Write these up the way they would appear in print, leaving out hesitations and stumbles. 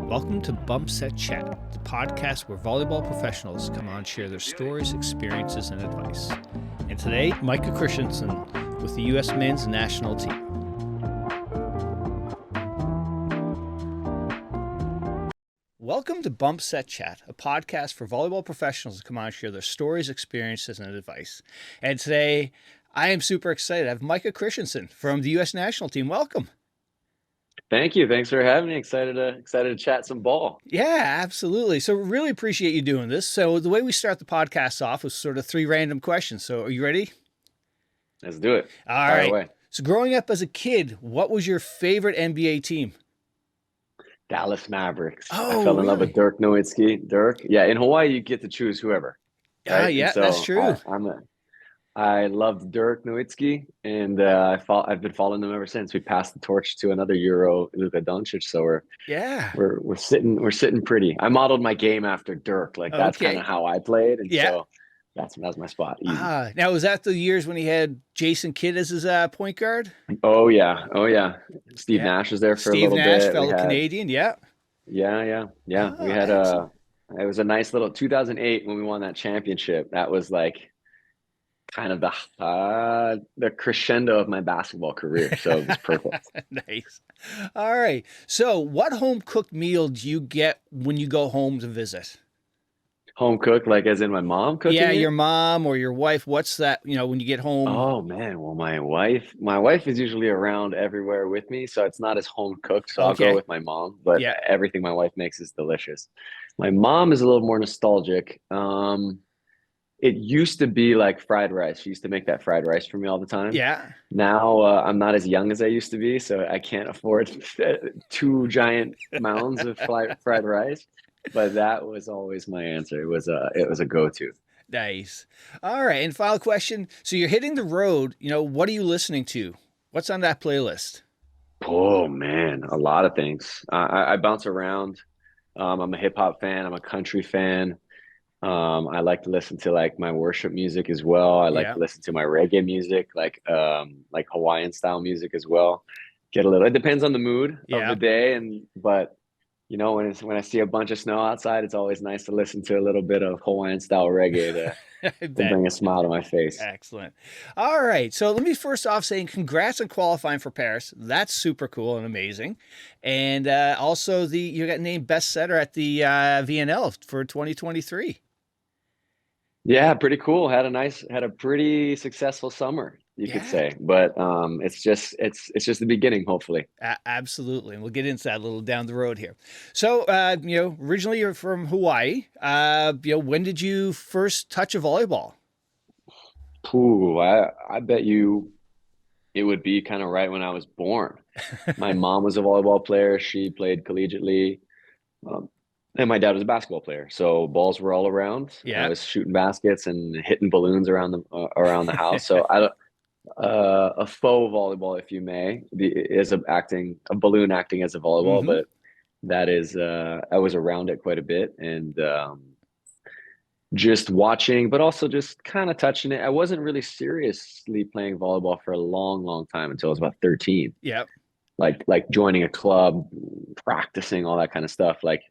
Welcome to Bump Set Chat, the podcast where volleyball professionals come on and share their stories, experiences, and advice. And today, Micah Christenson with the U.S. men's national team. Welcome to Bump Set Chat, a podcast for volleyball professionals to come on and share their stories, experiences, and advice. And today, I am super excited. I have Micah Christenson from the U.S. national team. Welcome. Thank you. Thanks for having me. Excited to chat some ball. Yeah, absolutely. So really appreciate you doing this. So the way we start the podcast off was sort of 3 random questions. So are you ready? Let's do it. All right. Fire away. So growing up as a kid, what was your favorite NBA team? Dallas Mavericks. Oh, I fell in love with Dirk Nowitzki. Dirk. Yeah, in Hawaii you get to choose whoever. Right? Yeah, so that's true. I loved Dirk Nowitzki, and I've been following them ever since. We passed the torch to another Euro, Luka Doncic. So we're sitting pretty. I modeled my game after Dirk. That's kind of how I played, and so that's my spot. Easy. Now was that the years when he had Jason Kidd as his point guard? Oh yeah. Steve Nash was there for a little bit. Steve Nash, fellow Canadian. Yeah. We had it was a nice little 2008 when we won that championship. That was like kind of the crescendo of my basketball career. So it was perfect. Nice. All right. So what home cooked meal do you get when you go home to visit? Home cooked, like as in my mom cooking? Yeah, your mom or your wife. What's that, when you get home? Oh man. Well, my wife is usually around everywhere with me, so it's not as home cooked. So I'll go with my mom, but everything my wife makes is delicious. My mom is a little more nostalgic. It used to be like fried rice. She used to make that fried rice for me all the time. Yeah. Now I'm not as young as I used to be, so I can't afford 2 giant mounds of fried rice. But that was always my answer. It was a go-to. Nice. All right. And final question. So you're hitting the road. What are you listening to? What's on that playlist? Oh man, a lot of things. I bounce around. I'm a hip hop fan. I'm a country fan. I like to listen to like my worship music as well. I like to listen to my reggae music, like Hawaiian style music as well. It depends on the mood of the day, but when I see a bunch of snow outside, it's always nice to listen to a little bit of Hawaiian style reggae to bring a smile to my face. Excellent. All right. So let me first off saying congrats on qualifying for Paris. That's super cool and amazing. And also you got named best setter at the VNL for 2023. Yeah, pretty cool. Had a pretty successsible summer, you could say, but it's just the beginning, hopefully. Absolutely, and we'll get into that a little down the road here. So, originally you're from Hawaii. When did you first touch a volleyball? Ooh, I bet you it would be kind of right when I was born. My mom was a volleyball player. She played collegiately. And my dad was a basketball player, so balls were all around. Yeah, I was shooting baskets and hitting balloons around the house. So a faux volleyball, if you may, is a balloon acting as a volleyball, but that is I was around it quite a bit and just watching, but also just kind of touching it. I wasn't really seriously playing volleyball for a long, long time until I was about 13. Yeah, like joining a club, practicing, all that kind of stuff. Like,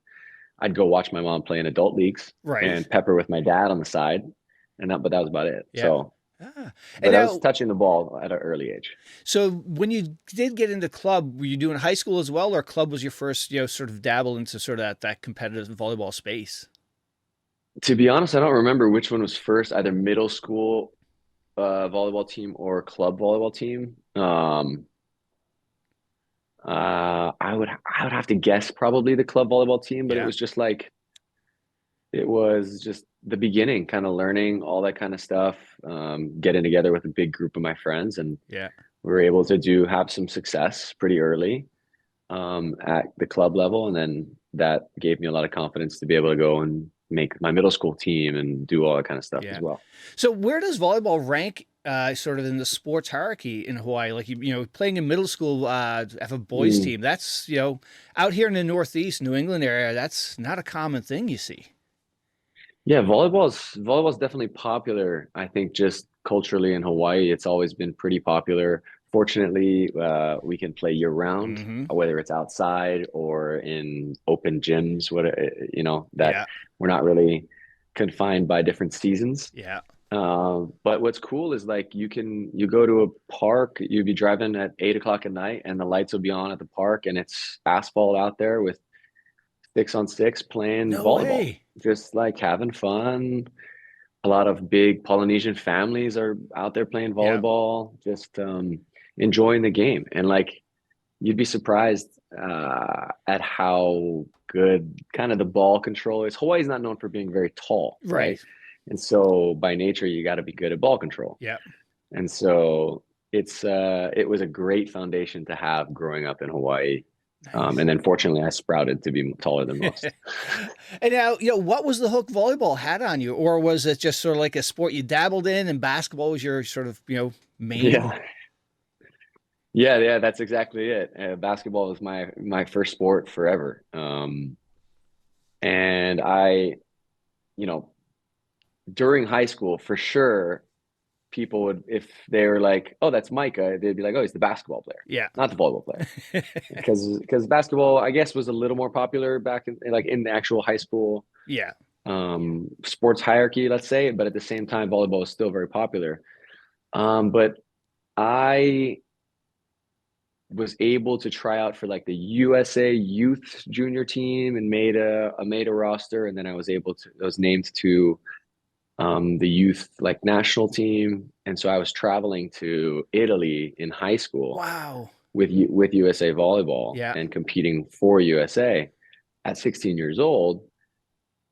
I'd go watch my mom play in adult leagues and pepper with my dad on the side. But that was about it. Yeah. So, but I was touching the ball at an early age. So when you did get into club, were you doing high school as well, or club was your first, sort of dabble into sort of that competitive volleyball space? To be honest, I don't remember which one was first, either middle school volleyball team or club volleyball team. I would have to guess probably the club volleyball team, but it was just the beginning, kind of learning all that kind of stuff, getting together with a big group of my friends, and we were able to have some success pretty early at the club level, and then that gave me a lot of confidence to be able to go and make my middle school team and do all that kind of stuff as well. So where does volleyball rank sort of in the sports hierarchy in Hawaii? Like, playing in middle school, have a boys team, that's, out here in the Northeast, New England area, that's not a common thing you see. Yeah, volleyball's definitely popular. I think just culturally in Hawaii, it's always been pretty popular. fortunately, we can play year round, Mm-hmm. whether it's outside or in open gyms, that Yeah. we're not really confined by different seasons. Yeah. But what's cool is like you go to a park, you'd be driving at 8 o'clock at night and the lights will be on at the park and it's asphalt out there with 6-on-6 playing No volleyball, way. just like having fun. A lot of big Polynesian families are out there playing Yeah. volleyball, just enjoying the game. And like you'd be surprised at how good kind of the ball control is. Hawaii's not known for being very tall, right? Right. And so by nature, you got to be good at ball control. Yeah. And so it was a great foundation to have growing up in Hawaii. Nice. And then fortunately, I sprouted to be taller than most. And now, what was the hook volleyball had on you? Or was it just sort of like a sport you dabbled in and basketball was your sort of, main? Yeah. Yeah, that's exactly it. Basketball was my first sport forever. And you know, during high school, for sure, people would, if they were like, "Oh, that's Micah," they'd be like, "Oh, he's the basketball player, Yeah. not the volleyball player," because basketball, I guess, was a little more popular back in the actual high school Yeah. sports hierarchy, let's say. But at the same time, volleyball was still very popular. But I was able to try out for like the USA youth junior team and made a roster, and then I was named to the youth like national team, and so I was traveling to Italy in high school. Wow. With USA volleyball, Yeah. and competing for USA at 16 years old,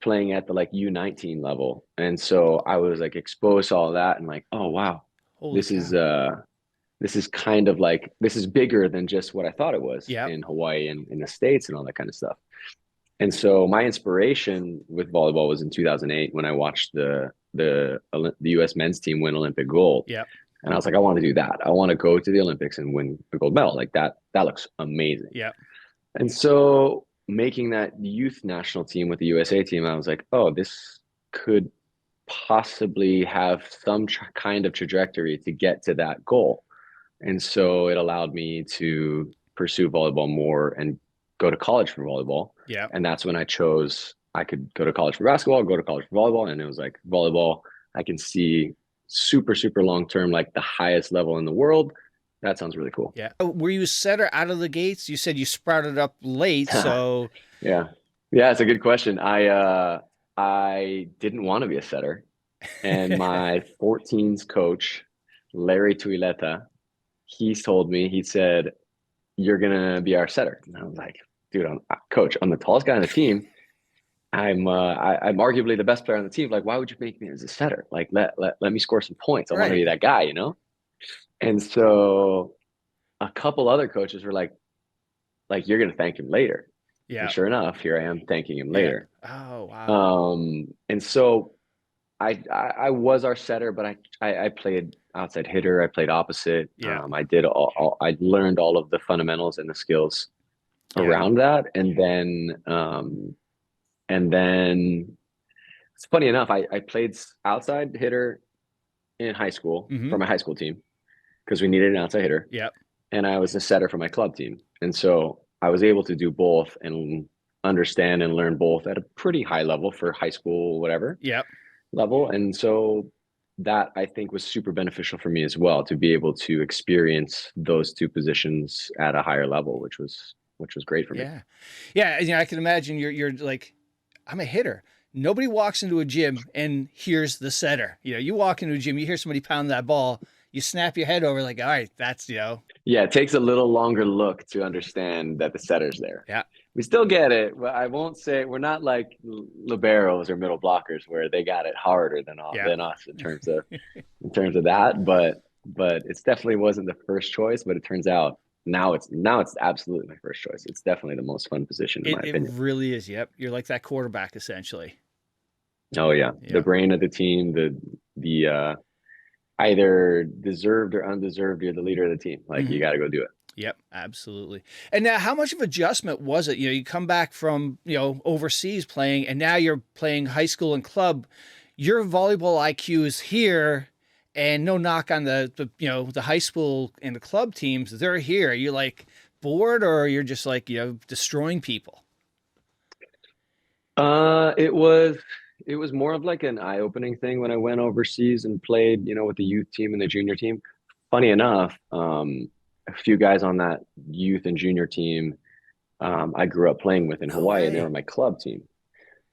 playing at the like U19 level. And so I was like exposed to all that and like, oh wow, Holy cow. this is kind of like, this is bigger than just what I thought it was Yeah. in Hawaii and in the States and all that kind of stuff. And so my inspiration with volleyball was in 2008 when I watched the U.S. men's team win Olympic gold. Yeah. And I was like, I want to do that. I want to go to the Olympics and win the gold medal. Like that looks amazing. Yeah. And so making that youth national team with the USA team, I was like, oh, this could possibly have some kind of trajectory to get to that goal. And so it allowed me to pursue volleyball more and go to college for volleyball. Yeah. And that's when I chose, I could go to college for basketball, go to college for volleyball. And it was like volleyball, I can see super, super long term, like the highest level in the world. That sounds really cool. Yeah. Were you a setter out of the gates? You said you sprouted up late, so Yeah, it's a good question. I didn't want to be a setter, and my 14s coach, Larry Tuileta, he told me, he said, "You're gonna be our setter." And I was like, "Dude, coach, I'm the tallest guy on the team. I'm arguably the best player on the team. Like, why would you make me as a setter? Like, let me score some points. I want to be that guy, you know?" And so a couple other coaches were like, "You're gonna thank him later." Yeah. And sure enough, here I am thanking him later. Oh wow. And so I was our setter, but I played outside hitter. I played opposite. Yeah. I did I learned all of the fundamentals and the skills around that. And then it's funny enough, I played outside hitter in high school for my high school team because we needed an outside hitter. Yeah. And I was a setter for my club team. And so I was able to do both and understand and learn both at a pretty high level for high school, whatever level. And so that I think was super beneficial for me as well, to be able to experience those two positions at a higher level, which was great for me. Yeah. I can imagine you're like, I'm a hitter. Nobody walks into a gym and hears the setter. You walk into a gym, you hear somebody pound that ball, you snap your head over like, all right, that's, Yeah, it takes a little longer look to understand that the setter's there. Yeah. We still get it. Well, I won't say we're not like liberos or middle blockers where they got it harder than us in terms of that. But it's definitely wasn't the first choice. But it turns out now it's absolutely my first choice. It's definitely the most fun position in my opinion. It really is. Yep, you're like that quarterback essentially. Oh yeah, the brain of the team, the either deserved or undeserved, you're the leader of the team. Like you got to go do it. Yep, absolutely. And now, how much of adjustment was it? You come back from overseas playing, and now you're playing high school and club. Your volleyball IQ is here, And no knock on the high school and the club teams. They're here. Are you like bored, or you're just like, destroying people? It was more of like an eye-opening thing when I went overseas and played, with the youth team and the junior team. Funny enough, a few guys on that youth and junior team, I grew up playing with in No Hawaii, and they were way. my club team.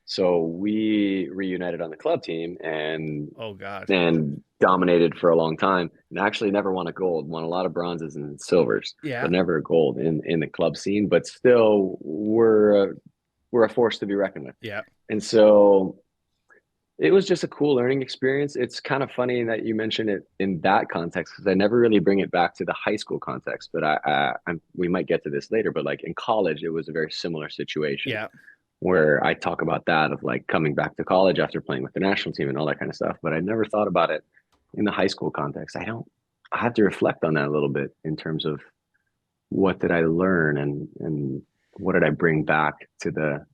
So we reunited on the club team and Oh God. and dominated for a long time, and actually never won a gold. Won a lot of bronzes and silvers, Yeah. but never a gold in the club scene. But still, we're a force to be reckoned with. Yeah. And so it was just a cool learning experience. It's kind of funny that you mentioned it in that context because I never really bring it back to the high school context. But we might get to this later. But like in college, it was a very similar situation Yeah. where I talk about that of like coming back to college after playing with the national team and all that kind of stuff. But I never thought about it in the high school context. I have to reflect on that a little bit in terms of what did I learn and what did I bring back to the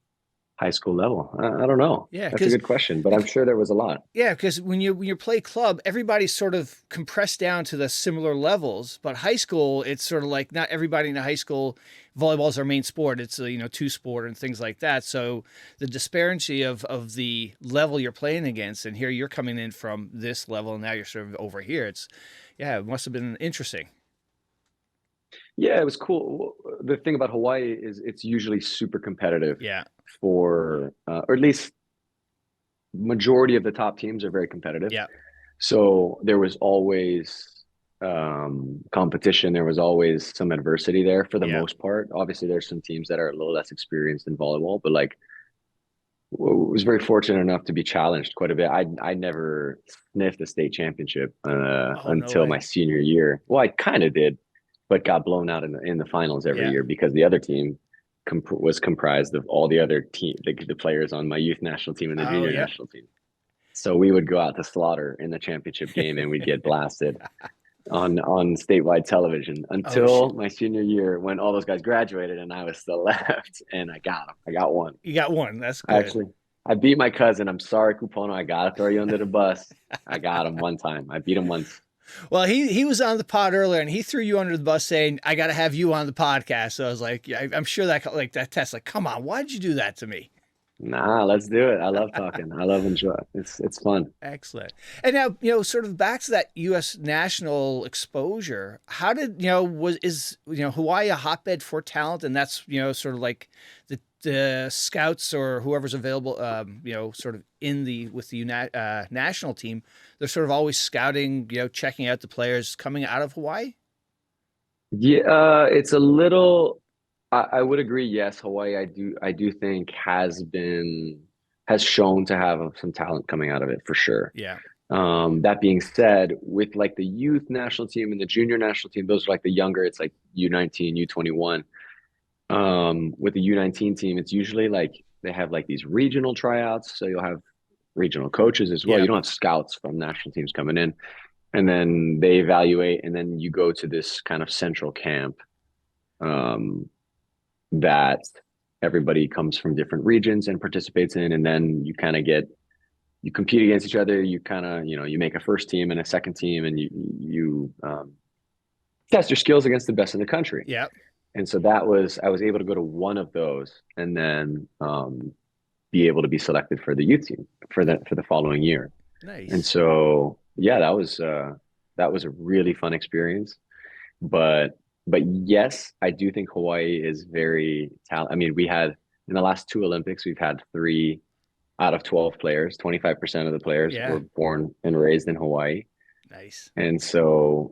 high school level? I don't know. Yeah. That's a good question, but I'm sure there was a lot. Yeah, because when you play club, everybody's sort of compressed down to the similar levels. But high school, it's sort of like not everybody in the high school volleyball is their main sport. It's a two sport and things like that. So the disparity of the level you're playing against, and here you're coming in from this level, and now you're sort of over here. It must have been interesting. Yeah, it was cool. The thing about Hawaii is it's usually super competitive Yeah, or at least majority of the top teams are very competitive. yeah, So there was always competition. There was always some adversity there for the yeah. most part. Obviously, there's some teams that are a little less experienced in volleyball, but like was very fortunate enough to be challenged quite a bit. I never sniffed a state championship Oh, no until way. my senior year. Well, I kind of did, but got blown out in the finals every Yeah. year because the other team was comprised of all the other the players on my youth national team and the Oh, junior yeah. national team. So we would go out to slaughter in the championship game and we'd get blasted on statewide television Oh, until my senior year when all those guys graduated and I was still left and I got them. I got one. you got one. That's good. Actually, I beat my cousin. I'm sorry, Kūpaʻa. I gotta throw you under the bus. I got him one time. I beat him once. Well, he was on the pod earlier, and he threw you under the bus, saying, "I got to have you on the podcast." So I was like, "Yeah, I'm sure that test. Like, come on, why did you do that to me?" Nah, let's do it. I love talking. I love enjoy. It's fun. Excellent. And now, sort of back to that U.S. national exposure. How did is Hawaii a hotbed for talent, and that's sort of like the scouts or whoever's available, sort of with the national team, they're sort of always scouting, checking out the players coming out of Hawaii. Yeah, it's a little. I would agree. Yes, Hawaii. I do think has shown to have some talent coming out of it for sure. Yeah. That being said, with like the youth national team and the junior national team, those are like the younger. It's like U19, U21. With the U19 team, it's usually like they have like these regional tryouts. So you'll have regional coaches as well. Yeah. You don't have scouts from national teams coming in, and then they evaluate, and then you go to this kind of central camp um, that everybody comes from different regions and participates in, and then you compete against each other. You kind of you make a first team and a second team, and you test your skills against the best in the country. Yeah. And so I was able to go to one of those and then be able to be selected for the youth team for the following year. And Nice. so yeah, that was a really fun experience. But yes, I do think Hawaii is very talented. I mean, we had in the last two Olympics, we've had 3 out of 12 players, 25% of the players Yeah. were born and raised in Hawaii. Nice. And so,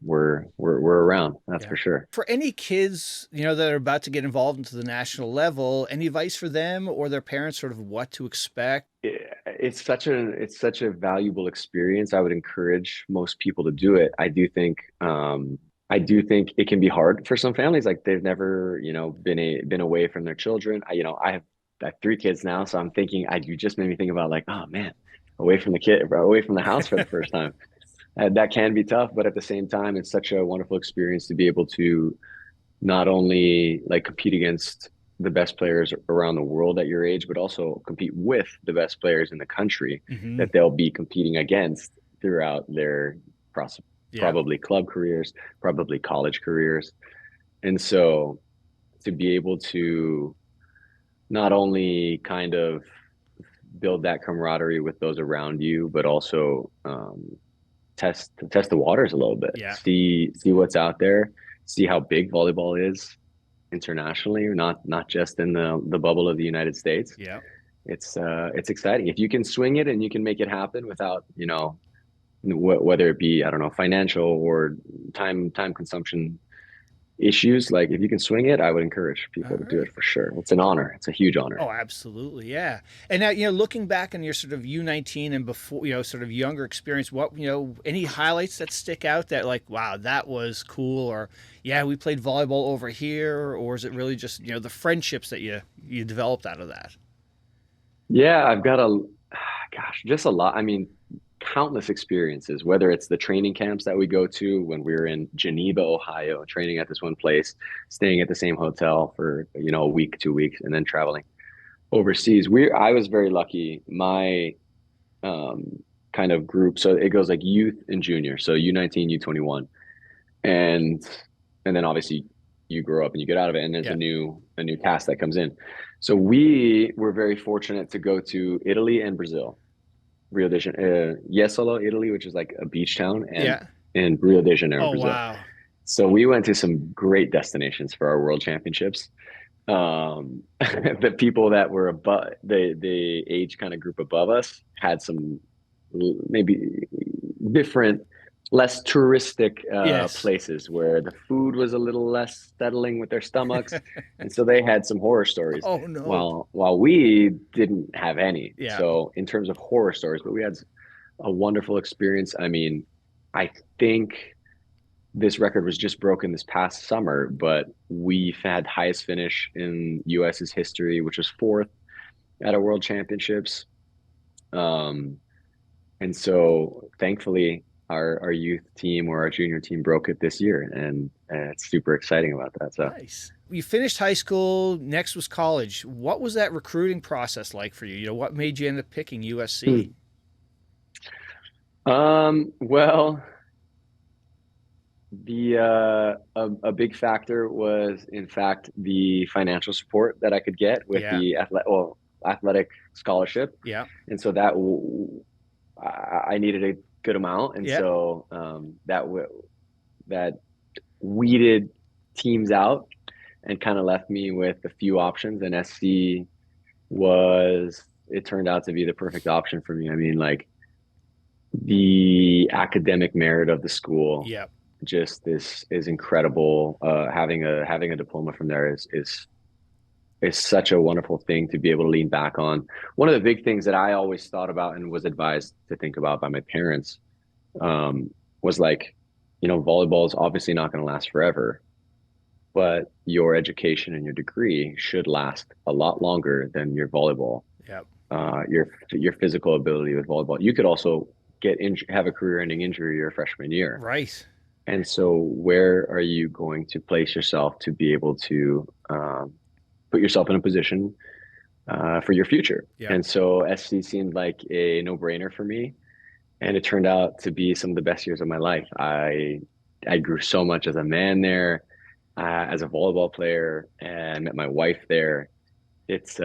we're around, that's Yeah. for sure. For any kids, that are about to get involved into the national level, any advice for them or their parents, sort of what to expect? It's such a valuable experience. I would encourage most people to do it. I do think it can be hard for some families. Like they've never, been away from their children. I have 3 kids now, so I'm thinking. You just made me think about like, oh man, away from the house for the first time. That can be tough, but at the same time, it's such a wonderful experience to be able to not only like compete against the best players around the world at your age, but also compete with the best players in the country Hmm. that they'll be competing against throughout their probably club careers, probably college careers. And so to be able to not only kind of build that camaraderie with those around you, but also test the waters a little bit, see what's out there, see how big volleyball is internationally, not just in the bubble of the United States. Yeah. It's exciting. If you can swing it and you can make it happen without, whether it be, I don't know, financial or time consumption issues, like if you can swing it, I would encourage people to do it for sure. It's an honor. It's a huge honor. Oh, absolutely. Yeah. And now, looking back on your sort of U19 and before, sort of younger experience, what, any highlights that stick out that like, wow, that was cool, or yeah, we played volleyball over here, or is it really just, the friendships that you developed out of that? Yeah, I've got just a lot. I mean, countless experiences, whether it's the training camps that we go to when we were in Geneva, Ohio, training at this one place, staying at the same hotel for, a week, 2 weeks, and then traveling overseas. I was very lucky. My kind of group, so it goes like youth and junior, so U19, U21, and then obviously you grow up and you get out of it, and there's a new cast that comes in. So we were very fortunate to go to Italy and Brazil. Rio de Janeiro, Jesolo, Italy, which is like a beach town, and Rio de Janeiro, Brazil. Wow. So we went to some great destinations for our world championships. The people that were above the age kind of group above us had some maybe different, less touristic places where the food was a little less settling with their stomachs, and so they had some horror stories. Oh no! While we didn't have any. So in terms of horror stories, but we had a wonderful experience. I mean, I think this record was just broken this past summer, but we've had highest finish in US's history, which was 4th at a World Championships. And so thankfully our youth team or our junior team broke it this year, and it's super exciting about that. So nice. You finished high school, next was college. What was that recruiting process like for you? What made you end up picking USC? Well, a big factor was, in fact, the financial support that I could get with the athletic scholarship. Yeah. And so that I needed a good amount, and so that weeded teams out and kind of left me with a few options, and SC it turned out to be the perfect option for me. I mean, like, the academic merit of the school just is incredible. Having a diploma from there is such a wonderful thing to be able to lean back on. One of the big things that I always thought about and was advised to think about by my parents was like, volleyball is obviously not going to last forever, but your education and your degree should last a lot longer than your volleyball. Your physical ability with volleyball. You could also have a career-ending injury your freshman year. Right. And so where are you going to place yourself to be able to put yourself in a position for your future? And so SC seemed like a no-brainer for me. And it turned out to be some of the best years of my life. I grew so much as a man there, as a volleyball player, and met my wife there. It's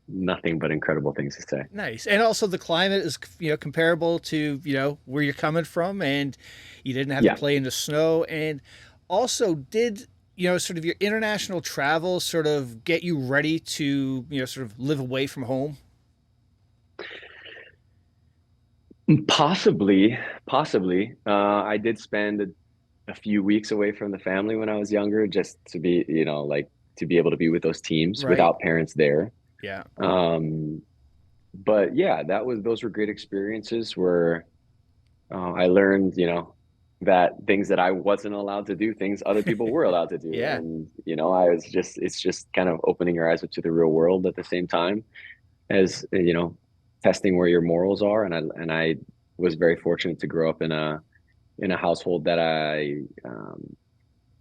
nothing but incredible things to say. Nice. And also the climate is comparable to where you're coming from, and you didn't have to play in the snow. And also, did sort of your international travel sort of get you ready to sort of live away from home? Possibly. I did spend a few weeks away from the family when I was younger, just to be to be able to be with those teams without parents there. Yeah. But yeah, those were great experiences where I learned, that things that I wasn't allowed to do, things other people were allowed to do. And, it's just kind of opening your eyes up to the real world at the same time as, testing where your morals are. And I was very fortunate to grow up in a household that I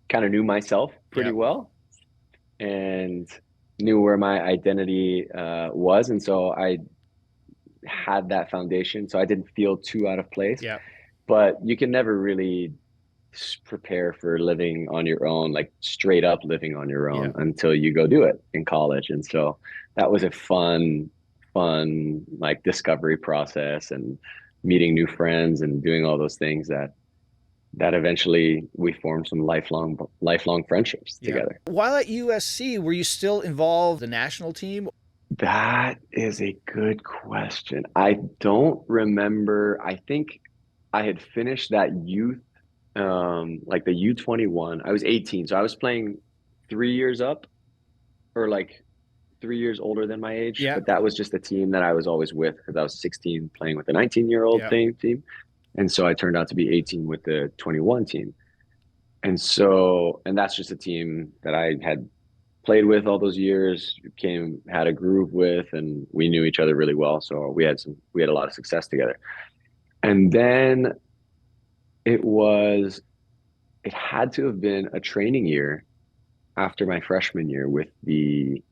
kind of knew myself pretty well, and knew where my identity was. And so had that foundation, so I didn't feel too out of place. Yeah. But you can never really prepare for living on your own, like straight up living on your own, Yeah. until you go do it in college. And so that was a fun like discovery process, and meeting new friends and doing all those things that eventually we formed some lifelong friendships Yeah. together. While at USC, were you still involved in the national team? That is a good question. I don't remember. I think I had finished that youth, like the U21. I was 18, so I was playing 3 years up, or like 3 years older than my age. Yeah. But that was just the team that I was always with, because I was 16 playing with the 19-year-old Yeah. team. And so I turned out to be 18 with the 21 team. And that's just a team that I had played with all those years, had a groove with, and we knew each other really well. So we had a lot of success together. And then it had to have been a training year after my freshman year with the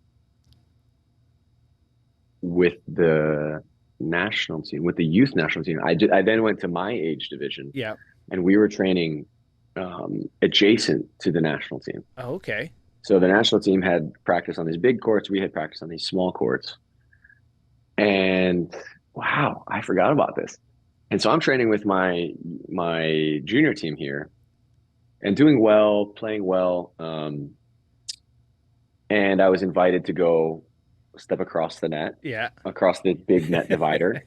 national team, with the youth national team. I then went to my age division, Yeah. and we were training adjacent to the national team. Oh, okay. So the national team had practice on these big courts. We had practice on these small courts. And wow, I forgot about this. And so I'm training with my junior team here, and doing well, playing well. And I was invited to go step across the net, Yeah. across the big net divider,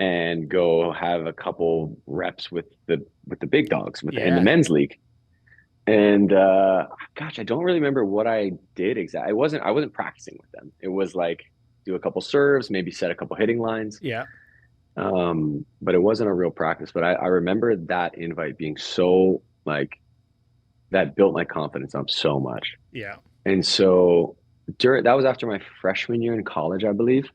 and go have a couple reps with the big dogs in the Yeah. men's league. And gosh, I don't really remember what I did exactly. I wasn't practicing with them. It was like do a couple serves, maybe set a couple hitting lines. Yeah. But it wasn't a real practice. But I remember that invite being so like that built my confidence up so much. Yeah. And so that was after my freshman year in college, I believe.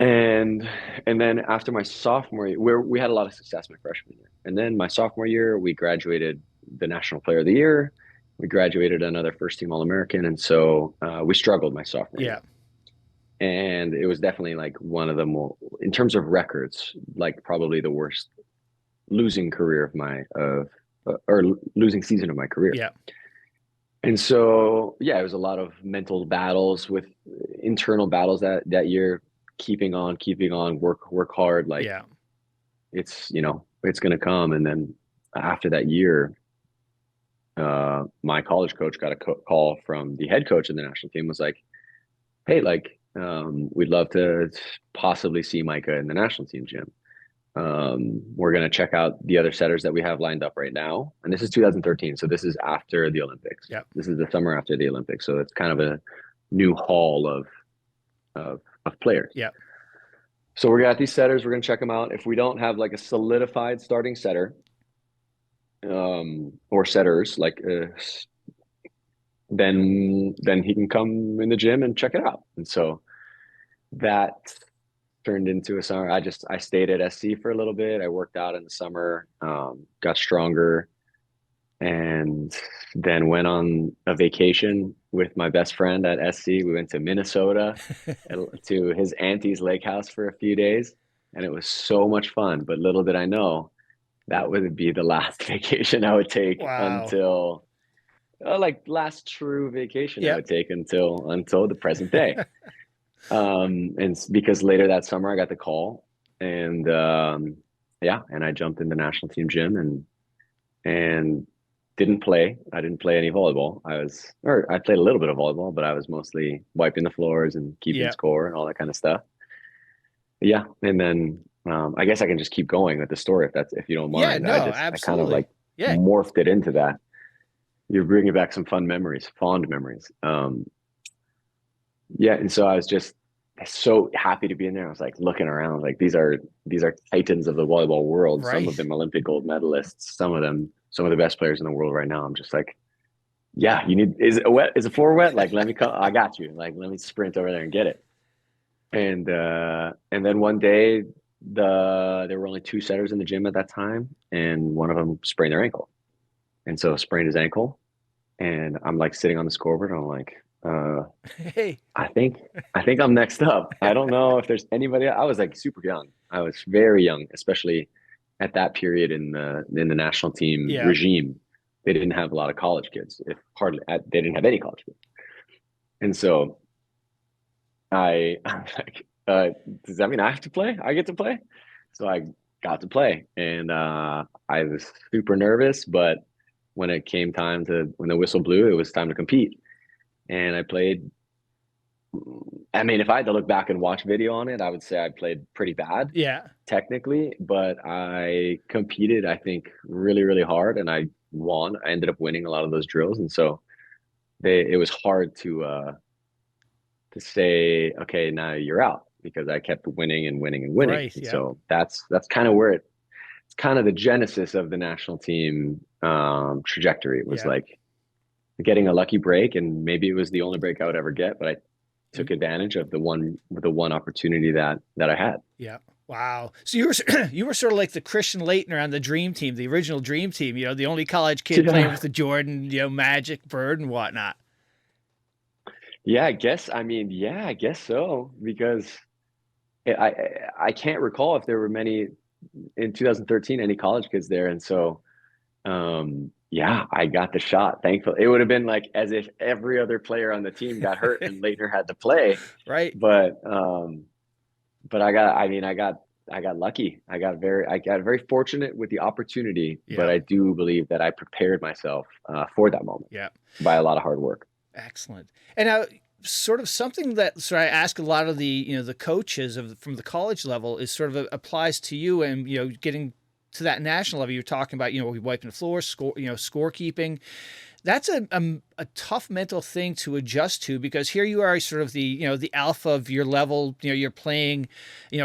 And then after my sophomore year, where we had a lot of success my freshman year. And then my sophomore year, we graduated the National Player of the Year. We graduated another first team All American. And so we struggled my sophomore year. And it was definitely like one of the more, in terms of records, like probably the worst losing losing season of my career. Yeah. And so, yeah, it was a lot of mental battles, with internal battles that year, keeping on, work hard. Like it's going to come. And then after that year, my college coach got a call from the head coach of the national team, was like, hey, like, we'd love to possibly see Micah in the national team gym. We're going to check out the other setters that we have lined up right now. And this is 2013. So this is after the Olympics. Yeah. This is the summer after the Olympics. So it's kind of a new haul of players. Yeah. So we're got these setters. We're going to check them out. If we don't have like a solidified starting setter, or setters, like, then he can come in the gym and check it out. And so that turned into a summer. I stayed at SC for a little bit. I worked out in the summer, got stronger, and then went on a vacation with my best friend at SC. We went to Minnesota to his auntie's lake house for a few days, and it was so much fun. But little did I know that would be the last vacation I would take until like last true vacation I would take until the present day. And because later that summer I got the call, and and I jumped in the national team gym and didn't play. I didn't play any volleyball. I played a little bit of volleyball, but I was mostly wiping the floors and keeping score and all that kind of stuff. Yeah. And then I guess I can just keep going with the story if you don't mind. Yeah, no, absolutely. I kind of like morphed it into that. You're bringing back some fond memories. Yeah, and so I was just so happy to be in there. I was like looking around, like these are titans of the volleyball world. Right. Some of them Olympic gold medalists. Some of the best players in the world right now. I'm just like, yeah, is a floor wet? Like, let me come. I got you. Like, let me sprint over there and get it. And then one day there were only two setters in the gym at that time, and one of them sprained their ankle, and so sprained his ankle. And I'm like sitting on the scoreboard, and I'm like, Hey. I think I'm next up. I don't know if there's anybody. I was like super young. I was very young, especially at that period in the national team Yeah. regime. They didn't have a lot of college kids. If hardly, they didn't have any college kids. And so I'm like, does that mean I have to play? I get to play? So I got to play, and I was super nervous. But when it came time to when the whistle blew, it was time to compete, and I played. I mean, if I had to look back and watch video on it, I would say I played pretty bad Yeah. technically, but I competed, I think, really, really hard, and I won. I ended up winning a lot of those drills, and so it was hard to say, okay, now you're out because I kept winning and winning and winning. Right. And Yeah. so that's kind of where it's kind of the genesis of the national team trajectory. It was Yeah. like getting a lucky break, and maybe it was the only break I would ever get, but I took advantage of the one opportunity that I had. Yeah. Wow. So you were sort of like the Christian Laettner on the Dream Team, the original Dream Team. You know, the only college kid playing Yeah. with the Jordan, Magic, Bird, and whatnot. Yeah, I guess. I mean, yeah, I guess so because I can't recall if there were many in 2013 any college kids there, and so yeah, I got the shot. Thankfully, it would have been like as if every other player on the team got hurt and Leitner had to play. Right. But I got. I mean, I got lucky. I got very fortunate with the opportunity. But Yeah. I do believe that I prepared myself for that moment Yeah. by a lot of hard work. Excellent. And now, sort of something that I ask a lot of the the coaches from the college level is sort of applies to you, and getting to that national level. You're talking about wiping the floor, scorekeeping. That's a tough mental thing to adjust to, because here you are, sort of the alpha of your level. You're playing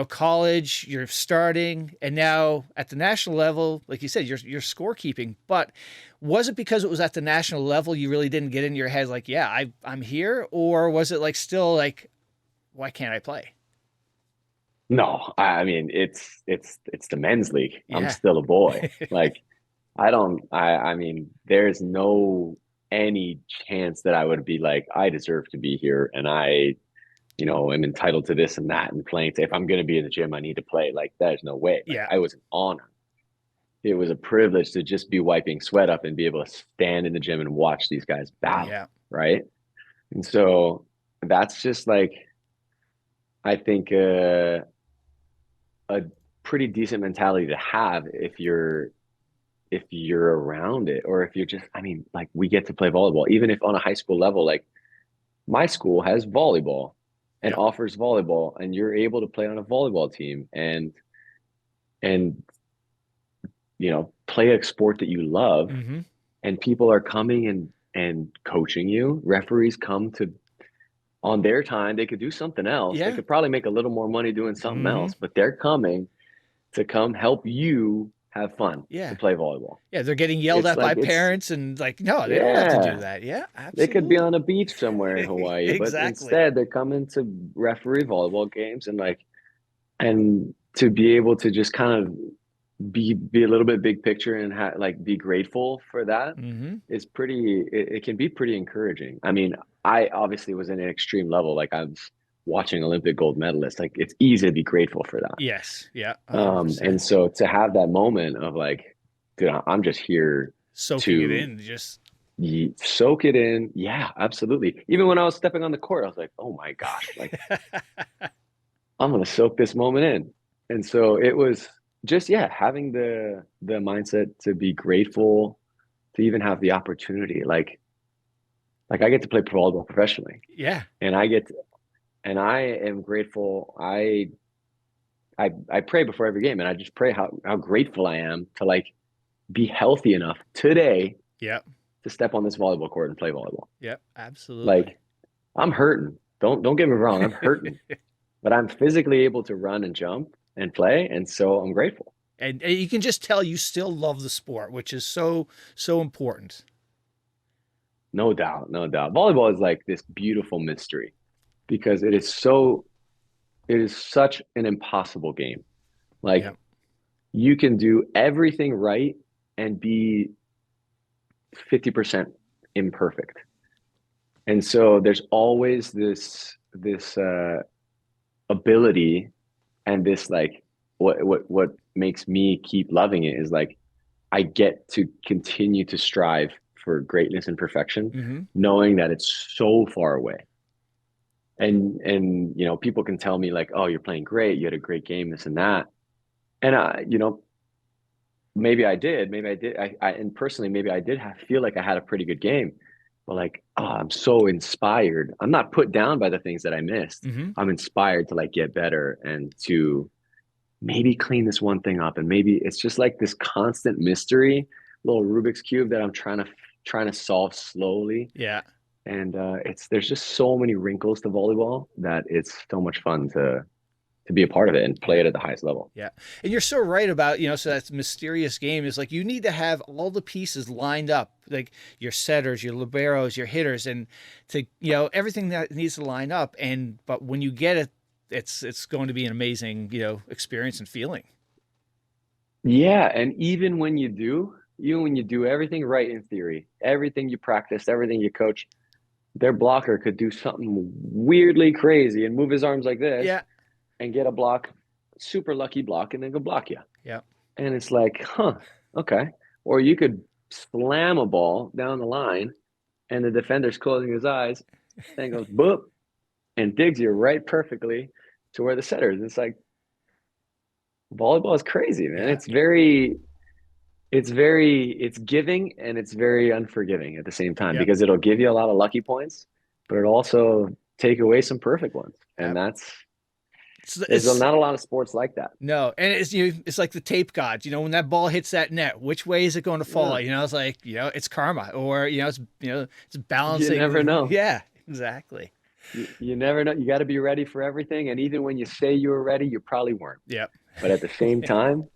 college, you're starting, and now at the national level, like you said, you're scorekeeping. But was it because it was at the national level you really didn't get in your head like, yeah, I'm here, or was it like still like, why can't I play? No, I mean it's the men's league. I'm Yeah. still a boy. Like I don't I mean there's no any chance that I would be like I deserve to be here and I am entitled to this and that and playing. If I'm going to be in the gym, I need to play. Like there's no way. Like Yeah. I was an honor. It was a privilege to just be wiping sweat up and be able to stand in the gym and watch these guys battle, Yeah. right? And so that's just like I think a pretty decent mentality to have if you're around it, or if you're just, I mean, like we get to play volleyball, even if on a high school level, like my school has volleyball and Yeah. offers volleyball, and you're able to play on a volleyball team and play a sport that you love, Mm-hmm. and people are coming and coaching you. Referees come to on their time, they could do something else. They Yeah. could probably make a little more money doing something Mm-hmm. else, but they're coming to come help you have fun to Yeah. play volleyball. Yeah. They're getting yelled It's at by like parents, and like, no, they don't have to do yeah, that. Yeah, they could be absolutely. on a beach somewhere in Hawaii, but Exactly. instead they're coming to referee volleyball games and to be able to just kind of be a little bit big picture and like be grateful for that Mm-hmm. is it can be pretty encouraging. I mean, I obviously was in an extreme level, like I was watching Olympic gold medalists. Like it's easy to be grateful for that. Yes. Yeah. And 100%. so to have that moment of like, dude, I'm just here Soaking it to in. Just. soak it in. Yeah, absolutely. Even when I was stepping on the court, I was like, oh my gosh, like I'm gonna soak this moment in. And so it was just, yeah, having the mindset to be grateful to even have the opportunity. Like I get to play volleyball professionally, Yeah. and and I am grateful. I pray before every game, and I just pray how grateful I am to like be healthy enough today Yep. to step on this volleyball court and play volleyball. Yep. Absolutely. Like I'm hurting. Don't get me wrong, I'm hurting, but I'm physically able to run and jump and play, and so I'm grateful. And you can just tell you still love the sport, which is so important. No doubt, no doubt. Volleyball is like this beautiful mystery because it is such an impossible game. Yep. Like you can do everything right and be 50% imperfect. And so there's always this ability, and this like what makes me keep loving it is like I get to continue to strive for greatness and perfection, Mm-hmm. knowing that it's so far away. And you know, people can tell me like, "Oh, you're playing great. You had a great game, this and that." And you know, maybe I did. And personally, maybe I did feel like I had a pretty good game, but like, oh, I'm so inspired. I'm not put down by the things that I missed. Mm-hmm. I'm inspired to like get better and to maybe clean this one thing up. And maybe it's just like this constant mystery, little Rubik's cube that I'm trying to solve slowly. Yeah. And there's just so many wrinkles to volleyball that it's so much fun to be a part of it and play Yeah. it at the highest level. Yeah. And you're so right about, so that mysterious game is like you need to have all the pieces lined up, like your setters, your liberos, your hitters, and to, everything that needs to line up. But when you get it, it's going to be an amazing, experience and feeling. Yeah, and even when you do everything right in theory, everything you practice, everything you coach, their blocker could do something weirdly crazy and move his arms like this Yeah. and get a block, super lucky block, and then go block you. Yeah. And it's like, huh, okay. Or you could slam a ball down the line and the defender's closing his eyes and goes boop and digs you right perfectly to where the setter is. It's like volleyball is crazy, man. Yeah. It's giving and it's very unforgiving at the same time Yeah. because it'll give you a lot of lucky points, but it also take away some perfect ones. Yeah. And It's, there's it's not a lot of sports like that. no, and it's like the tape gods. When that ball hits that net, which way is it going to fall? Yeah. It's like it's karma, or it's You never balancing. know. Yeah, exactly. You never know. You got to be ready for everything. And even when you say you were ready, you probably weren't. Yeah, But at the same time,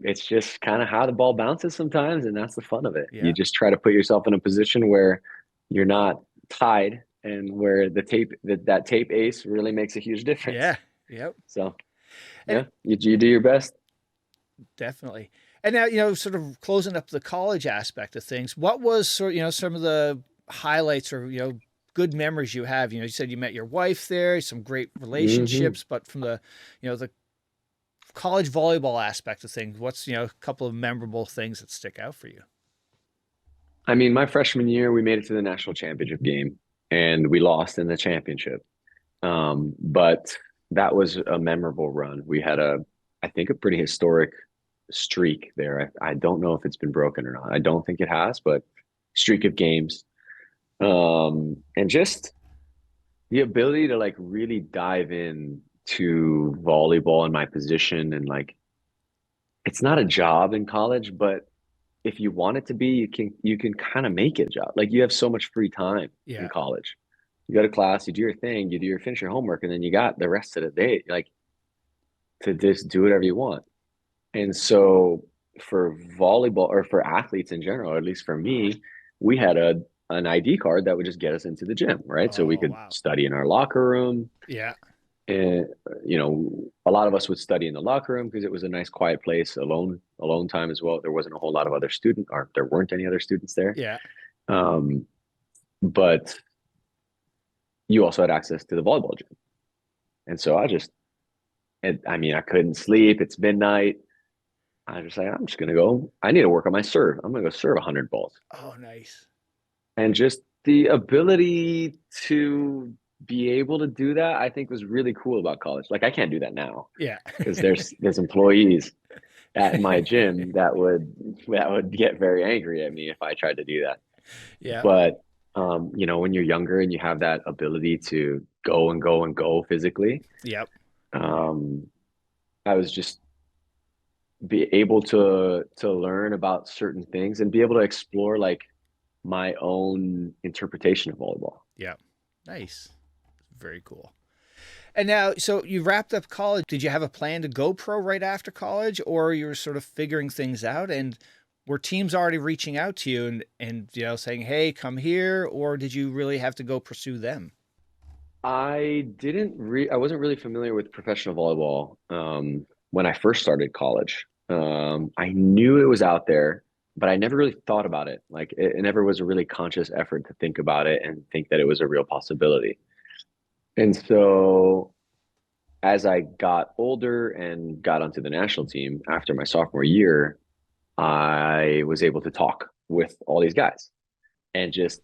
it's just kind of how the ball bounces sometimes. And that's the fun of it. You yeah, just try to put yourself in a position where you're not tied and where that tape ace really makes a huge difference. yeah, yep, So and yeah, you do your best. definitely. And now sort of closing up the college aspect of things. What was some of the highlights or good memories you have? You said you met your wife there, some great Hmm. relationships, but from the college volleyball aspect of things, what's a couple of memorable things that stick out for you? I mean, my freshman year, we made it to the national championship game and we lost in the championship. But that was a memorable run. We had I think, a pretty historic streak there. I don't know if it's been broken or not. I don't think it has, but streak of games. And just the ability to like really dive in to volleyball in my position and like it's not a job in college, but if you want it to be, you can kind of make it a job. Like you have so much free time in Yeah, college. You go to class, you do your thing, finish your homework, and then you got the rest of the day like to just do whatever you want. And so for volleyball or for athletes in general, or at least for me, we had an ID card that would just get us into the gym, right? So we oh could wow, study in our locker room. yeah, And a lot of us would study in the locker room because it was a nice quiet place, alone time as well. There wasn't a whole lot of other or there weren't any other students there. yeah. Um, but you also had access to the volleyball gym. And so I mean, I couldn't sleep. It's midnight. I just like, I'm just gonna go. I need to work on my serve. I'm gonna go serve 100 balls. Oh, nice. And just the ability to be able to do that, I think was really cool about college. Like I can't do that now Yeah. because there's employees at my gym that would get very angry at me if I tried to do that. Yeah. But when you're younger and you have that ability to go and go and go physically, Yep. um, I was just be able to learn about certain things and be able to explore like my own interpretation of volleyball. Yep. Nice. Very cool. And now, so you wrapped up college. Did you have a plan to go pro right after college, or you were sort of figuring things out? And were teams already reaching out to you and saying, "Hey, come here," or did you really have to go pursue them? I wasn't really familiar with professional volleyball when I first started college. I knew it was out there, but I never really thought about it. Like it never was a really conscious effort to think about it and think that it was a real possibility. And so as I got older and got onto the national team after my sophomore year, I was able to talk with all these guys and just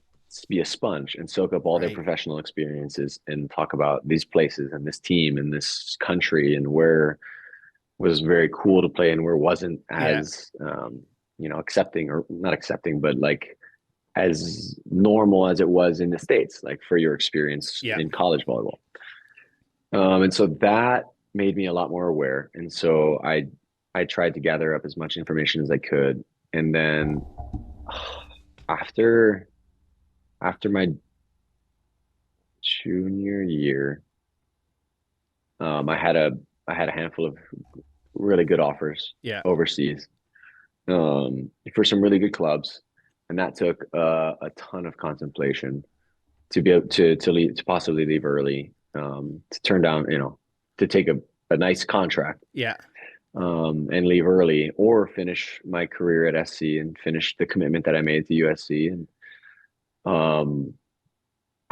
be a sponge and soak up all their Right. professional experiences and talk about these places and this team and this country and where was very cool to play and where wasn't as accepting, or not accepting, but like as normal as it was in the States, like for your experience in college volleyball. And so that made me a lot more aware. And so I tried to gather up as much information as I could. And then after my junior year, I had a handful of really good offers overseas for some really good clubs, and that took a ton of contemplation to be able to leave, to possibly leave early, to turn down, to take a nice contract, and leave early, or finish my career at SC and finish the commitment that I made to USC. And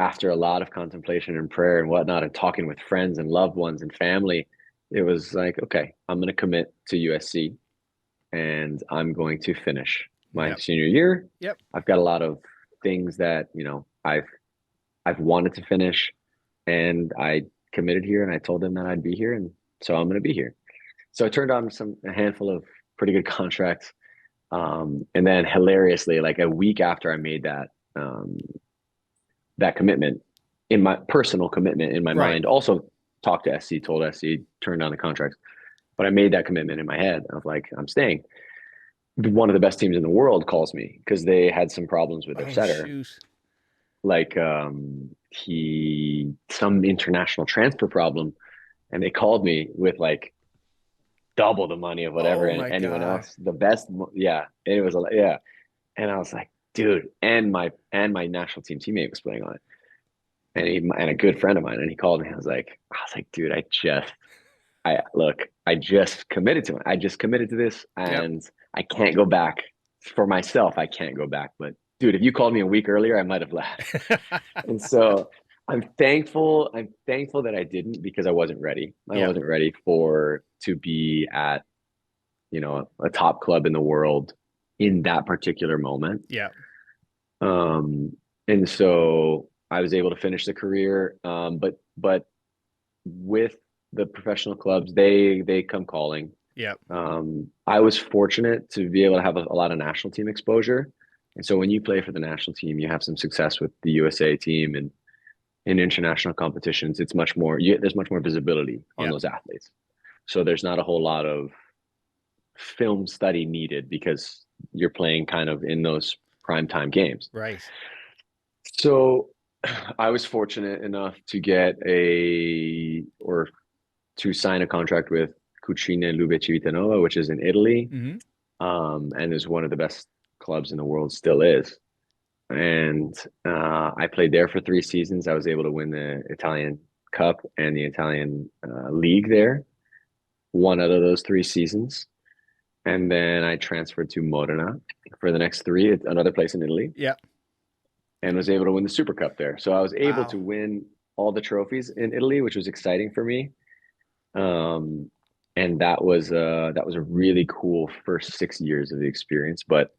after a lot of contemplation and prayer and whatnot, and talking with friends and loved ones and family, it was like, okay, I'm going to commit to USC and I'm going to finish my senior year. I've got a lot of things that, I've wanted to finish, and I committed here, and I told them that I'd be here. And so I'm going to be here. So I turned on a handful of pretty good contracts. And then hilariously, like a week after I made that commitment, in my personal commitment in my mind, also talked to SC, told SC, turned down the contracts, but I made that commitment in my head of like, I'm staying. One of the best teams in the world calls me because they had some problems with their setter. Shoot. Like some international transfer problem, and they called me with like double the money of whatever anyone else, the best. It was and I was like, dude, and my national team teammate was playing on it, and a good friend of mine, and he called me. I was like, dude, I just committed to it. I just committed to this, and I can't go back. For myself, I can't go back. But dude, if you called me a week earlier, I might have left. And so I'm thankful that I didn't, because I wasn't ready. I wasn't ready to be at, a top club in the world in that particular moment. And so I was able to finish the career. But with the professional clubs, they come calling. I was fortunate to be able to have a lot of national team exposure. And so when you play for the national team, you have some success with the USA team, and in international competitions, it's much more, there's much more visibility on those athletes. So there's not a whole lot of film study needed, because you're playing kind of in those primetime games. So I was fortunate enough to to sign a contract with Cucina Civitanova, which is in Italy, and is one of the best clubs in the world, still is. And I played there for 3 seasons. I was able to win the Italian Cup and the Italian League there, one out of those 3 seasons. And then I transferred to Modena for the next 3, another place in Italy. And was able to win the Super Cup there. So I was able to win all the trophies in Italy, which was exciting for me. And that was a really cool first 6 years of the experience. But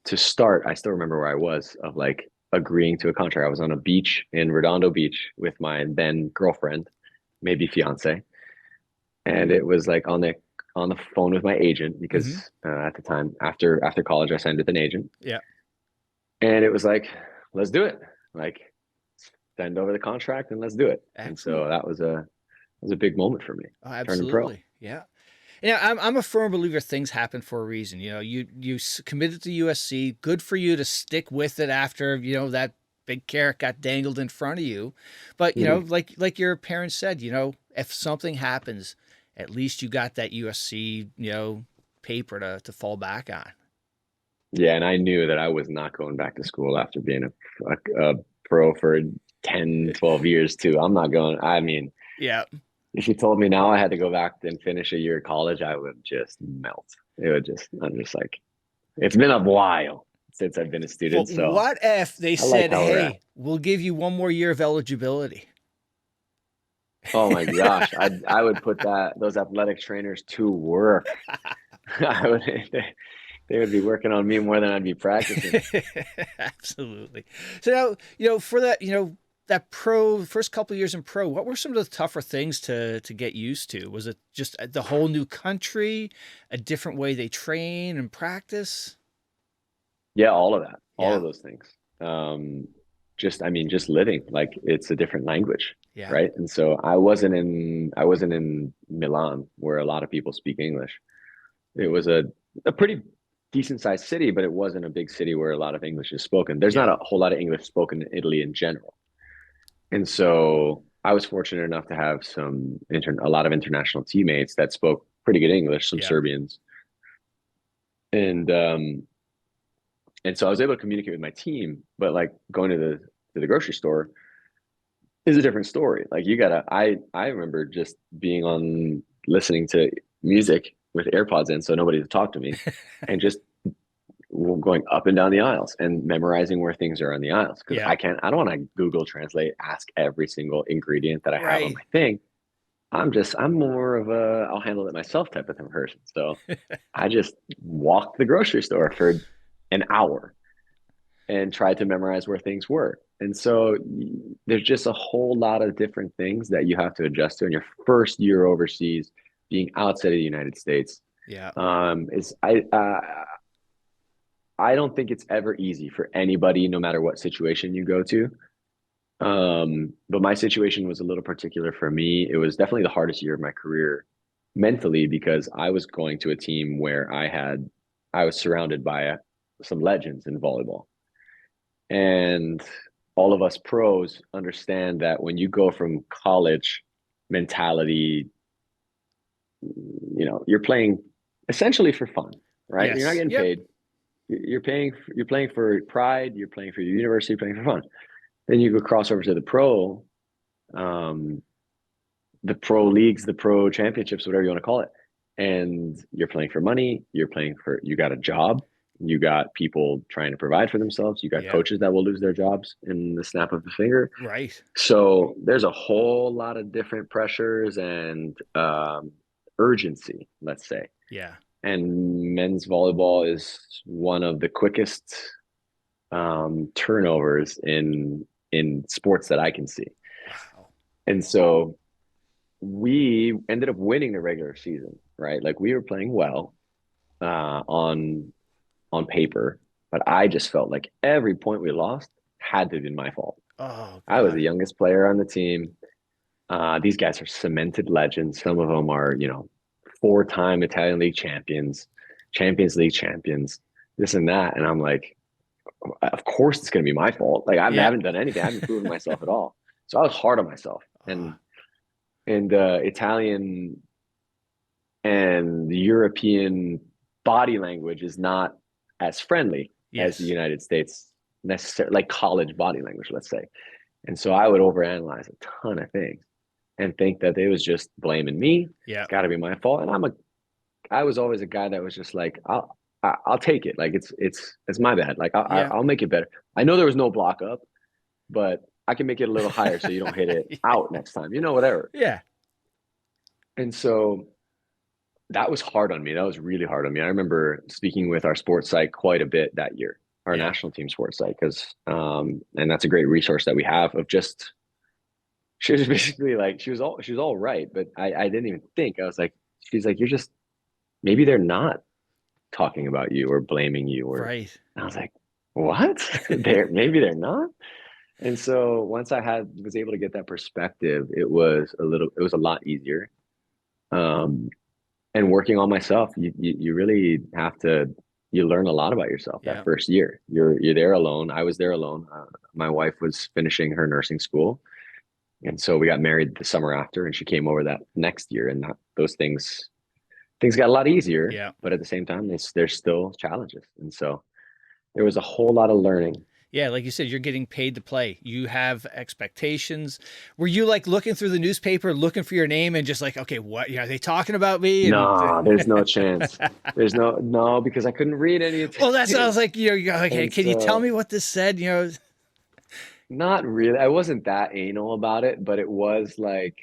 to start, I still remember where I was, of like agreeing to a contract. I was on a beach in Redondo Beach with my then girlfriend, maybe fiance, and it was like on the phone with my agent, because at the time, after college, I signed with an agent. And it was like, let's do it. Like, send over the contract and let's do it. Excellent. And so that was a big moment for me. Oh, absolutely. Yeah. I'm a firm believer things happen for a reason. You committed to USC. Good for you to stick with it after, that big carrot got dangled in front of you. But, like your parents said, if something happens, at least you got that USC, paper to fall back on. Yeah, and I knew that I was not going back to school after being a pro for 10, 12 years too. I'm not going. I mean, if you told me now I had to go back and finish a year of college, I would just melt. I'm just like, It's been a while since I've been a But student, so what if they I like said, how we're at. "Hey, we'll give you one more year of eligibility"? Oh my gosh, I would put those athletic trainers to work. I would they would be working on me more than I'd be practicing. Absolutely. So now, for that, that pro first couple of years in pro, what were some of the tougher things to get used to? Was it just the whole new country, a different way they train and practice? Yeah, all of that, all Yeah. of those things. Just living like it's a different language, Yeah. right? And so I wasn't in Milan where a lot of people speak English. It was a pretty decent sized city, but it wasn't a big city where a lot of English is spoken. There's not Yeah. a whole lot of English spoken in Italy in general. And so I was fortunate enough to have a lot of international teammates that spoke pretty good English, some Yeah. Serbians. And and so I was able to communicate with my team, but like going to the grocery store is a different story. Like I remember just being on listening to music with AirPods in so nobody to talk to me and just going up and down the aisles and memorizing where things are on the aisles because Yeah. I don't want to Google Translate, ask every single ingredient that I have on Right. my thing. I'm more of a I'll handle it myself type of person. So I just walked the grocery store for an hour and tried to memorize where things were. And so there's just a whole lot of different things that you have to adjust to in your first year overseas, being outside of the United States. Yeah. Is I don't think it's ever easy for anybody, no matter what situation you go to. But my situation was a little particular for me. It was definitely the hardest year of my career mentally because I was going to a team where I was surrounded by some legends in volleyball. And all of us pros understand that when you go from college mentality, you're playing essentially for fun, right? You're not Yes. getting Yep. paid. You're playing for pride, you're playing for your university, you're playing for fun. Then you go cross over to um, the pro leagues, the pro championships, whatever you want to call it. And you're playing for money, you got a job, you got people trying to provide for themselves, you got Yeah. coaches that will lose their jobs in the snap of a finger. Right. So there's a whole lot of different pressures and urgency, let's say. Yeah. And men's volleyball is one of the quickest turnovers in sports that I can see. Wow. And so we ended up winning the regular season, right? Like we were playing well on paper, but I just felt like every point we lost had to have been my fault. Oh I was the God. youngest player on the team. These guys are cemented legends. Some of them are, four-time Italian League champions, Champions League champions, this and that. And I'm like, of course it's going to be my fault. Like I Yeah. haven't done anything. I haven't proven myself at all. So I was hard on myself. Oh, And Italian and European body language is not as friendly as the yes. United States necessarily, like college body language, let's say. And so I would overanalyze a ton of things and think that it was just blaming me. Yeah. It's got to be my fault. And I was always a guy that was just like, I'll take it. Like it's my bad. Like Yeah. I'll make it better. I know there was no block up, but I can make it a little higher so you don't hit it Yeah. out next time. Whatever. Yeah. And so that was hard on me. That was really hard on me. I remember speaking with our sports site quite a bit that year, our Yeah. national team sports site, because and that's a great resource that we have of just she was basically like she was all right, but I didn't even think. I was like, she's like, you're just maybe they're not talking about you or blaming you or Right. I was like, what? Maybe they're not. And so once was able to get that perspective, it was a lot easier. Um, and working on myself, you really have to you learn a lot about yourself that Yeah. first year. You're there alone. I was there alone. My wife was finishing her nursing school, and so we got married the summer after, and she came over that next year, and those things got a lot easier. Yeah. But at the same time, there's still challenges, and so there was a whole lot of learning Yeah, like you said, you're getting paid to play. You have expectations. Were you like looking through the newspaper, looking for your name, and just like, okay, what? Yeah, are they talking about me? And No, there's no chance. There's no, because I couldn't read any well, that's what I Italian. was like. You're like, hey, And can you tell me so, what this said? not really. I wasn't that anal about it, but it was like,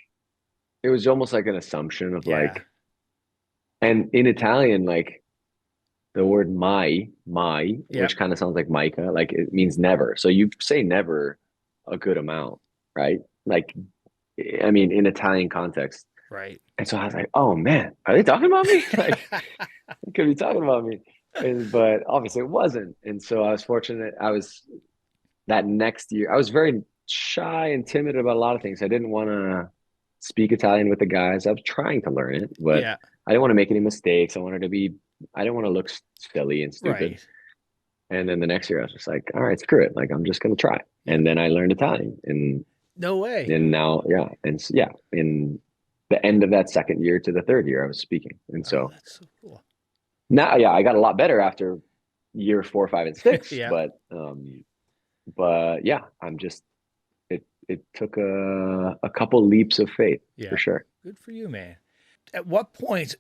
it was almost like an assumption of Yeah, like, and in Italian, like the word mai, yep, which kind of sounds like Micah, like it means never. So you say never a good amount, right? Like, I mean, in Italian context. right. And so I was like, oh man, are they talking about me? Like, they could be talking about me. But obviously it wasn't. And so I was fortunate. That next year, I was very shy and timid about a lot of things. I didn't want to speak Italian with the guys. I was trying to learn it, but Yeah, I didn't want to make any mistakes. I didn't want to look silly and stupid. right. And then the next year, I was just like, all right, screw it. Like, I'm just going to try. Yeah, And then I learned Italian. no way. And now, yeah. Yeah, in the end of that second year to the third year, I was speaking. And Oh, so that's so cool. now, yeah, I got a lot better after year 4, 5, and 6. Yeah, But yeah, it took a couple leaps of faith for yeah. sure. Good for you, man. At what point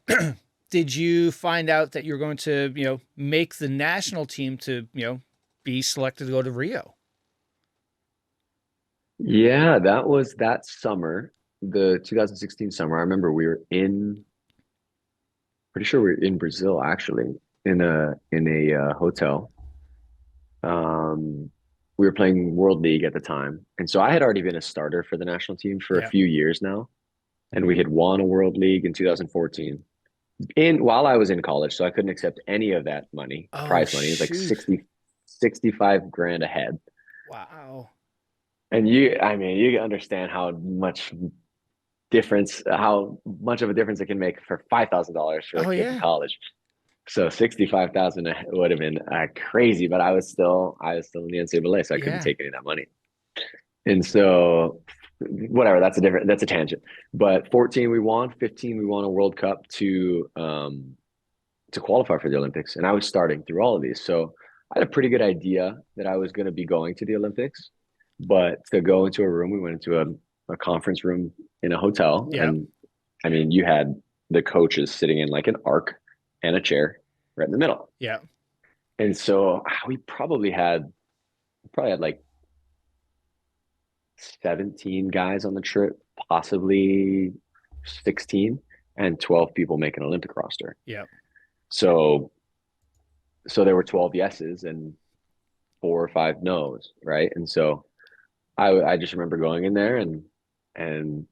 did you find out that you're going to, make the national team to, be selected to go to Rio? Yeah, that was that summer, the 2016 summer. I remember pretty sure we were in Brazil actually, in a hotel. Um, we were playing World League at the time, and so I had already been a starter for the national team for a Yeah. few years now, and we had won a World League in 2014. In while I was in college, so I couldn't accept any of that money, Oh, prize money. It was like shoot. 65 grand a head. Wow. And I mean, you can understand how much of a difference it can make for $5,000 for a Oh, kid in yeah. college. So 65,000 would have been crazy, but I was still in the NCAA, so I couldn't Yeah. take any of that money. And so, whatever, that's a tangent. But 14 we won, 15 we won a World Cup to qualify for the Olympics, and I was starting through all of these. So I had a pretty good idea that I was going to be going to the Olympics, but to go into a room, we went into a conference room in a hotel, Yeah. and I mean, you had the coaches sitting in like an arc and a chair right in the middle. Yeah. And so we probably had like 17 guys on the trip, possibly 16, and 12 people make an Olympic roster. Yeah. So there were 12 yeses and 4 or 5 no's, right? And so I just remember going in there and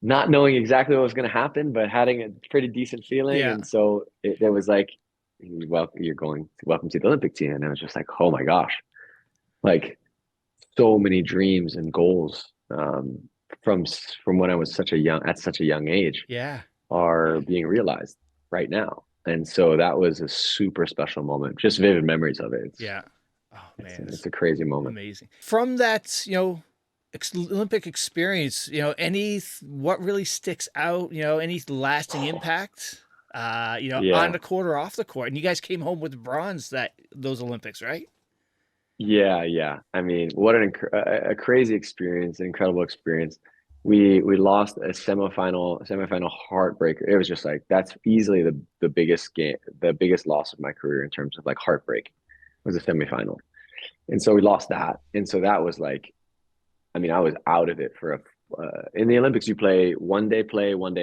not knowing exactly what was going to happen, but having a pretty decent feeling. Yeah. And so it was like, well, welcome to the Olympic team. And it was just like, oh my gosh, like so many dreams and goals from when I was at such a young age Yeah. are being realized right now. And so that was a super special moment, just vivid memories of it. Yeah. Oh, It's, man. It's it's a crazy moment. amazing. From that, Olympic experience, what really sticks out, any lasting impact, on Yeah. the court or off the court. And you guys came home with bronze those Olympics, right? Yeah, yeah. I mean, what a crazy experience, an incredible experience. We lost a semifinal heartbreaker. It was just like that's easily the biggest game, the biggest loss of my career in terms of like heartbreak was a semifinal. And so we lost that. And so that was like, I mean, I was out of it in the Olympics you play, 1 day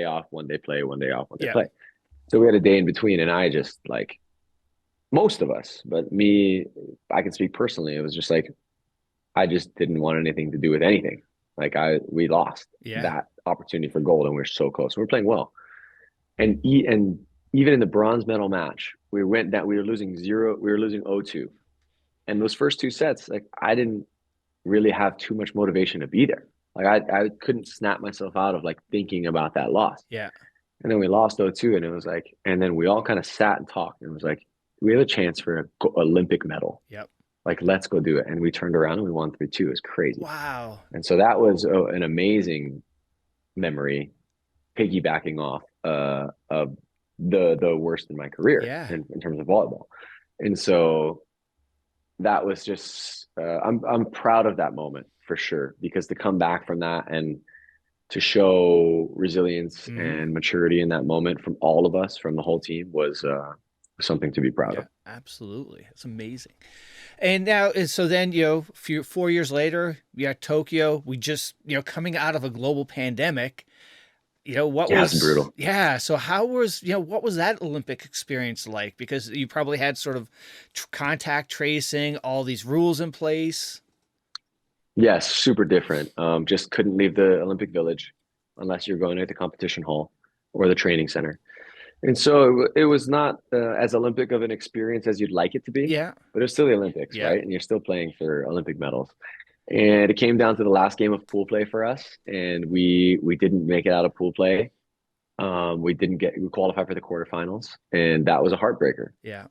off, 1 day play, 1 day off, 1 day Yeah. play. So we had a day in between and I just like most of us, but me, I can speak personally. It was just like I just didn't want anything to do with anything. Like we lost Yeah. that opportunity for gold, and we are so close. We were playing well, and even in the bronze medal match, we went down. We were losing 0-2, and those first 2 sets, like I didn't really have too much motivation to be there. Like I couldn't snap myself out of like thinking about that loss. Yeah. And then we lost 0-2, and it was like, and then we all kind of sat and talked, and it was like, we have a chance for an Olympic medal. Yep. Like, let's go do it. And we turned around and we won 3-2. It was crazy. Wow. And so that was an amazing memory, piggybacking off of the worst in my career Yeah. in terms of volleyball. And so that was just I'm proud of that moment for sure, because to come back from that and to show resilience Mm-hmm. and maturity in that moment from all of us, from the whole team, was something to be proud Yeah, of. absolutely. It's amazing. And now, so then, 4 years later, we got Tokyo. We just, coming out of a global pandemic. What Yeah, it's was, brutal. yeah. So how was, what was that Olympic experience like? Because you probably had sort of contact tracing, all these rules in place. Yes, super different. Just couldn't leave the Olympic Village unless you're going to the competition hall or the training center. And so it was not as Olympic of an experience as you'd like it to be, Yeah. but it's still the Olympics, Yeah. right? And you're still playing for Olympic medals. And it came down to the last game of pool play for us, and we didn't make it out of pool play. We qualified for the quarterfinals, and that was a heartbreaker Yeah.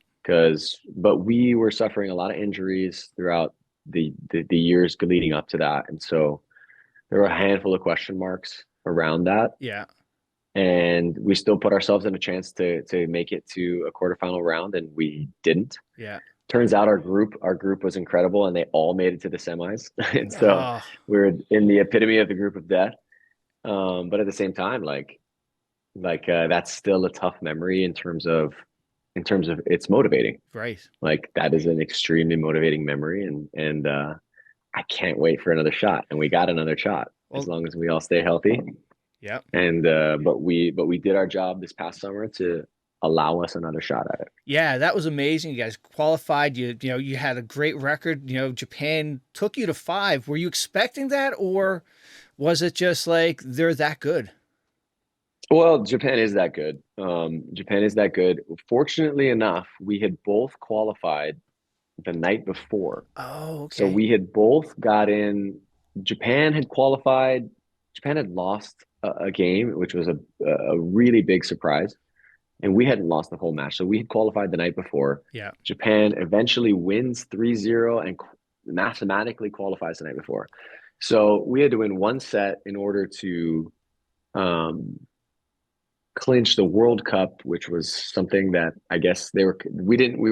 but we were suffering a lot of injuries throughout the years leading up to that, and so there were a handful of question marks around that, Yeah. and we still put ourselves in a chance to make it to a quarterfinal round, and we didn't. Yeah. Turns out our group was incredible, and they all made it to the semis, and so Oh, we were in the epitome of the group of death. But at the same time, that's still a tough memory in terms of it's motivating. right. Like that is an extremely motivating memory, and I can't wait for another shot. And we got another shot as Well, long as we all stay healthy. yeah. And but we did our job this past summer to allow us another shot at it. Yeah, that was amazing. You guys qualified. You had a great record. Japan took you to five. Were you expecting that, or was it just like they're that good? Well, Japan is that good. Japan is that good. Fortunately enough, we had both qualified the night before. Oh, So okay. we had both got in. Japan had qualified. Japan had lost a game, which was a really big surprise. And we hadn't lost the whole match. So we had qualified the night before. Yeah. Japan eventually wins 3-0 and mathematically qualifies the night before. So we had to win one set in order to um, clinch the World Cup, which was something that I guess we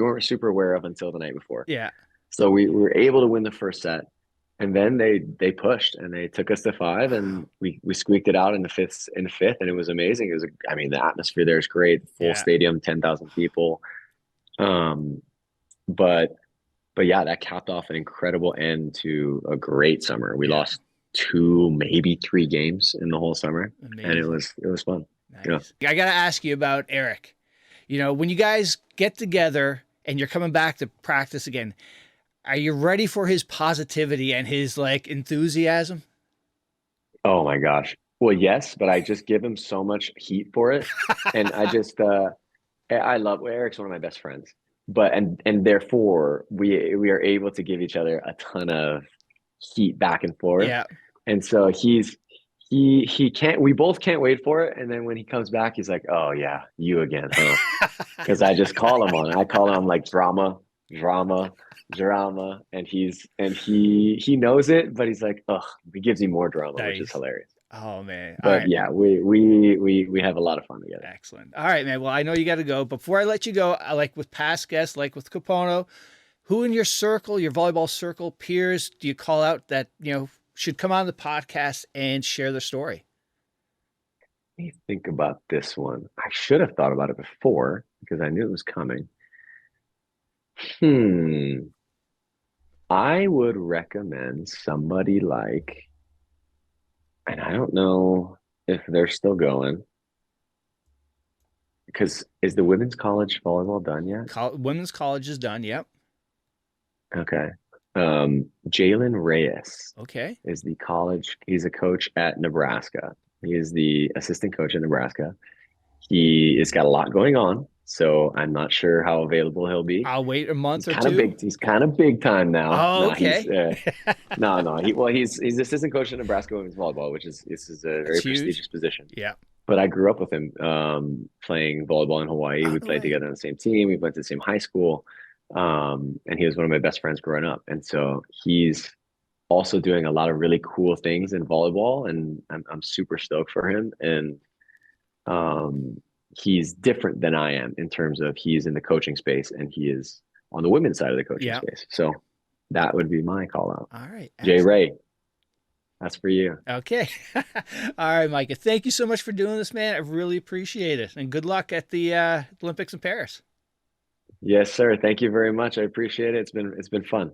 weren't super aware of until the night before. Yeah. So we were able to win the first set, and then they pushed and they took us to five, Wow. and we squeaked it out in the fifth, and it was amazing. I mean, the atmosphere there is great, full Yeah. stadium, 10,000 people. Um, but yeah, that capped off an incredible end to a great summer. We Yeah. lost two, maybe three games in the whole summer, and it Amazing. was it was fun. Yeah. Nice. I got to ask you about Erik. When you guys get together and you're coming back to practice again, are you ready for his positivity and his like enthusiasm? Oh my gosh. Well, yes, but I just give him so much heat for it, and I love Eric's one of my best friends, but and therefore we are able to give each other a ton of heat back and forth, Yeah. and so he can't. We both can't wait for it, and then when he comes back, he's like, "Oh yeah, you again, huh?" Because I just call him on. I call him like drama, drama, drama, and he knows it, but he's like, "Ugh," he gives me more drama, which is Nice. hilarious. Oh man. All But right. yeah, we have a lot of fun together. Excellent. All right, man. Well, I know you got to go. Before I let you go, I like with past guests, like with Capono, who in your circle, your volleyball circle, peers, do you call out that, should come on the podcast and share their story? Let me think about this one. I should have thought about it before because I knew it was coming. Hmm. I would recommend somebody like, and I don't know if they're still going, because is the women's college volleyball done yet? Women's college is done. Yep. Okay. Jalen Reyes Okay. is the college. He's a coach at Nebraska. He is the assistant coach at Nebraska. He has got a lot going on, so I'm not sure how available he'll be. I'll wait a He's month or kind of two. big. He's kind of big time now. Oh, No, he's okay. no. He's assistant coach at Nebraska women's volleyball, which is this is a That's very huge. prestigious position. Yeah. But I grew up with him playing volleyball in Hawaii. Oh, We no played way. together on the same team. We went to the same high school, and he was one of my best friends growing up. And so he's also doing a lot of really cool things in volleyball, and I'm super stoked for him. And um, he's different than I am in terms of he's in the coaching space and he is on the women's side of the coaching Yeah. space. So That would be my call out. All right. Jay Excellent. Ray, that's for you. Okay. All right, Micah. Thank you so much for doing this, man. I really appreciate it. And good luck at the Olympics in Paris. Yes, sir. Thank you very much. I appreciate it. It's been fun.